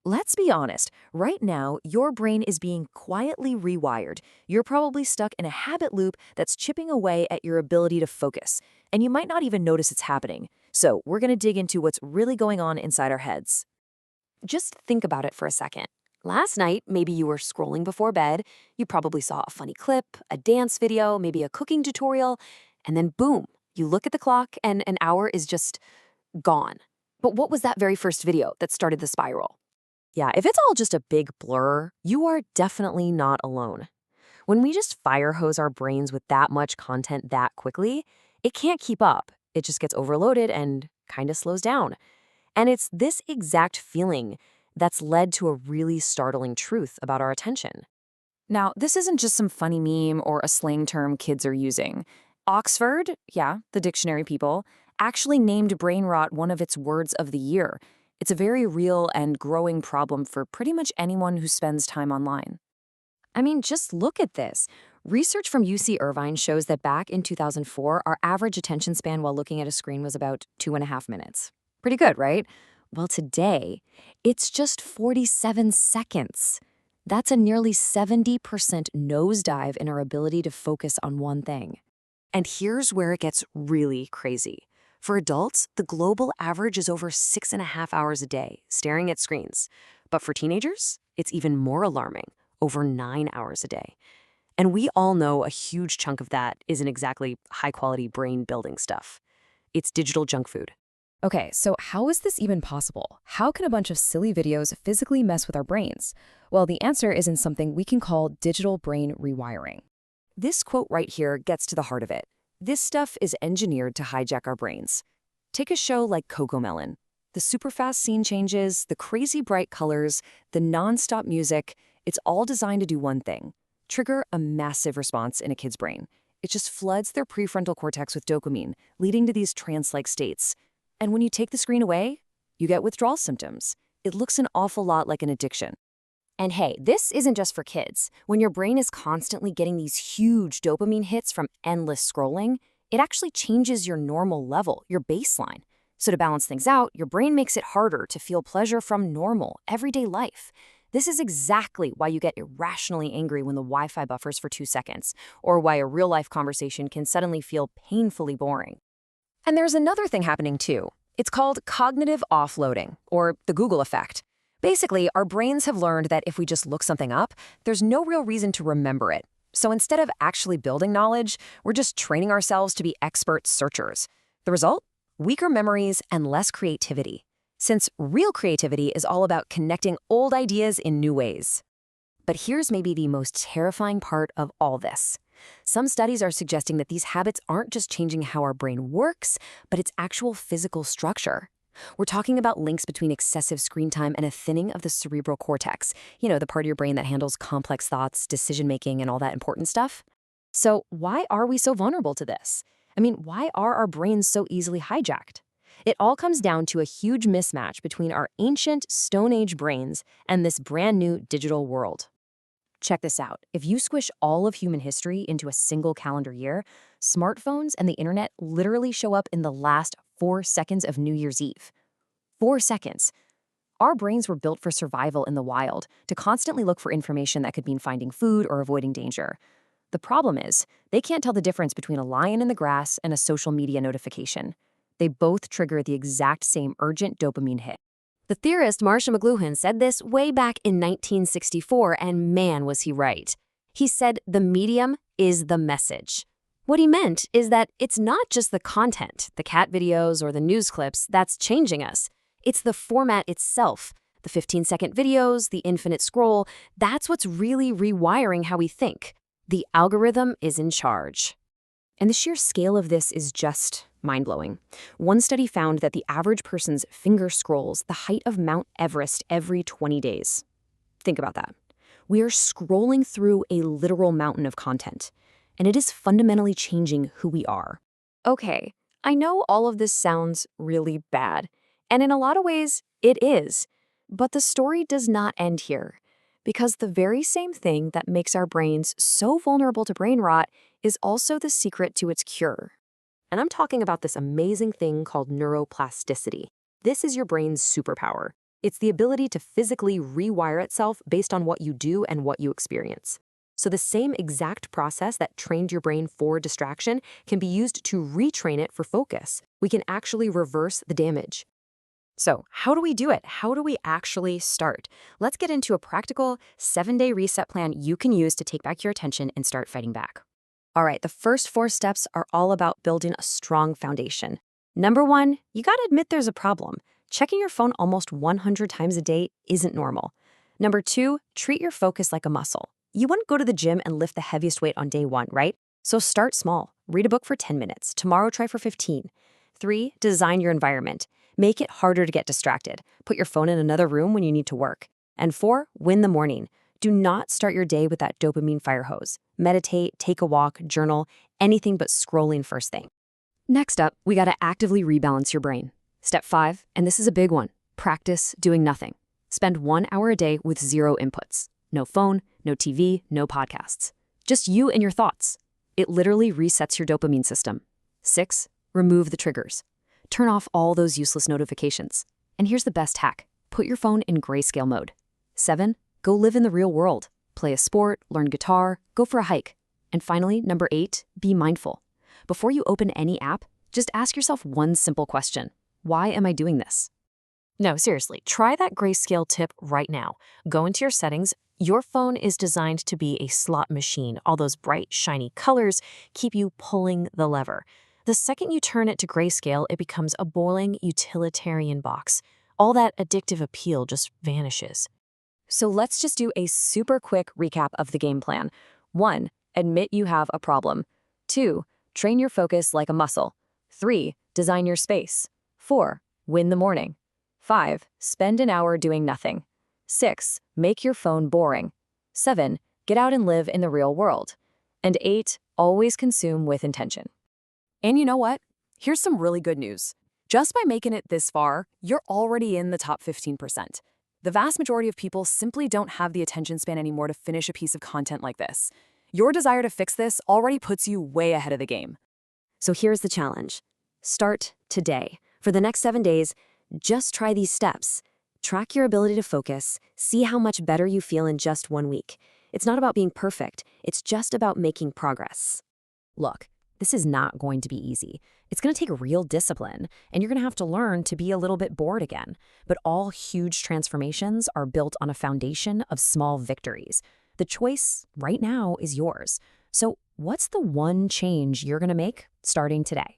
Let's be honest, right now, your brain is being quietly rewired. You're probably stuck in a habit loop that's chipping away at your ability to focus, and you might not even notice it's happening. So, we're going to dig into what's really going on inside our heads. Just think about it for a second. Last night, maybe you were scrolling before bed, you probably saw a funny clip, a dance video, maybe a cooking tutorial, and then boom, you look at the clock and an hour is just gone. But what was that very first video that started the spiral? Yeah, if it's all just a big blur, you are definitely not alone. When we just fire hose our brains with that much content that quickly, it can't keep up. It just gets overloaded and kind of slows down. And it's this exact feeling that's led to a really startling truth about our attention. Now, this isn't just some funny meme or a slang term kids are using. Oxford, yeah, the dictionary people, actually named brain rot one of its words of the year. It's a very real and growing problem for pretty much anyone who spends time online. I mean, just look at this. Research from UC Irvine shows that back in 2004, our average attention span while looking at a screen was about 2.5 minutes. Pretty good, right? Well, today, it's just 47 seconds. That's a nearly 70% nosedive in our ability to focus on one thing. And here's where it gets really crazy. For adults, the global average is over 6.5 hours a day staring at screens. But for teenagers, it's even more alarming, over 9 hours a day. And we all know a huge chunk of that isn't exactly high-quality brain-building stuff. It's digital junk food. Okay, so how is this even possible? How can a bunch of silly videos physically mess with our brains? Well, the answer is in something we can call digital brain rewiring. This quote right here gets to the heart of it. This stuff is engineered to hijack our brains. Take a show like Cocomelon. The super fast scene changes, the crazy bright colors, the non-stop music, it's all designed to do one thing: trigger a massive response in a kid's brain. It just floods their prefrontal cortex with dopamine, leading to these trance-like states. And when you take the screen away, you get withdrawal symptoms. It looks an awful lot like an addiction. And hey, this isn't just for kids. When your brain is constantly getting these huge dopamine hits from endless scrolling, it actually changes your normal level, your baseline. So to balance things out, your brain makes it harder to feel pleasure from normal, everyday life. This is exactly why you get irrationally angry when the Wi-Fi buffers for 2 seconds, or why a real-life conversation can suddenly feel painfully boring. And there's another thing happening too. It's called cognitive offloading, or the Google effect. Basically, our brains have learned that if we just look something up, there's no real reason to remember it. So instead of actually building knowledge, we're just training ourselves to be expert searchers. The result? Weaker memories and less creativity. Since real creativity is all about connecting old ideas in new ways. But here's maybe the most terrifying part of all this. Some studies are suggesting that these habits aren't just changing how our brain works, but its actual physical structure. We're talking about links between excessive screen time and a thinning of the cerebral cortex, the part of your brain that handles complex thoughts, decision-making, and all that important stuff. So why are we so vulnerable to this? I mean, why are our brains so easily hijacked? It all comes down to a huge mismatch between our ancient Stone Age brains and this brand new digital world. Check this out. If you squish all of human history into a single calendar year, smartphones and the internet literally show up in the last 4 seconds of New Year's Eve. 4 seconds. Our brains were built for survival in the wild, to constantly look for information that could mean finding food or avoiding danger. The problem is, they can't tell the difference between a lion in the grass and a social media notification. They both trigger the exact same urgent dopamine hit. The theorist Marshall McLuhan said this way back in 1964, and man, was he right. He said the medium is the message. What he meant is that it's not just the content, the cat videos or the news clips, that's changing us. It's the format itself. The 15-second videos, the infinite scroll, that's what's really rewiring how we think. The algorithm is in charge. And the sheer scale of this is just mind-blowing. One study found that the average person's finger scrolls the height of Mount Everest every 20 days. Think about that. We are scrolling through a literal mountain of content, and it is fundamentally changing who we are. Okay, I know all of this sounds really bad, and in a lot of ways, it is. But the story does not end here, because the very same thing that makes our brains so vulnerable to brain rot is also the secret to its cure. And I'm talking about this amazing thing called neuroplasticity. This is your brain's superpower. It's the ability to physically rewire itself based on what you do and what you experience. So the same exact process that trained your brain for distraction can be used to retrain it for focus. We can actually reverse the damage. So, how do we do it? How do we actually start? Let's get into a practical 7-day reset plan you can use to take back your attention and start fighting back. All right, the first 4 steps are all about building a strong foundation. Number 1, you gotta admit there's a problem. Checking your phone almost 100 times a day isn't normal. Number 2, treat your focus like a muscle. You wouldn't go to the gym and lift the heaviest weight on day 1, right? So start small. Read a book for 10 minutes. Tomorrow, try for 15. 3, design your environment. Make it harder to get distracted. Put your phone in another room when you need to work. And 4, win the morning. Do not start your day with that dopamine fire hose. Meditate, take a walk, journal, anything but scrolling first thing. Next up, we gotta actively rebalance your brain. Step 5, and this is a big one, practice doing nothing. Spend 1 hour a day with 0 inputs. No phone, no TV, no podcasts. Just you and your thoughts. It literally resets your dopamine system. 6, remove the triggers. Turn off all those useless notifications. And here's the best hack. Put your phone in grayscale mode. 7, go live in the real world. Play a sport, learn guitar, go for a hike. And finally, number 8, be mindful. Before you open any app, just ask yourself one simple question. Why am I doing this? No, seriously, try that grayscale tip right now. Go into your settings. Your phone is designed to be a slot machine. All those bright, shiny colors keep you pulling the lever. The second you turn it to grayscale, it becomes a boring utilitarian box. All that addictive appeal just vanishes. So let's just do a super quick recap of the game plan. 1, admit you have a problem. 2, train your focus like a muscle. 3, design your space. 4, win the morning. 5, spend an hour doing nothing. 6, make your phone boring. 7, get out and live in the real world. And 8, always consume with intention. And you know what? Here's some really good news. Just by making it this far, you're already in the top 15%. The vast majority of people simply don't have the attention span anymore to finish a piece of content like this. Your desire to fix this already puts you way ahead of the game. So here's the challenge. Start today. For the next 7 days, just try these steps. Track your ability to focus. See how much better you feel in just 1 week. It's not about being perfect. It's just about making progress. Look, this is not going to be easy. It's going to take real discipline, and you're going to have to learn to be a little bit bored again. But all huge transformations are built on a foundation of small victories. The choice right now is yours. So what's the one change you're going to make starting today?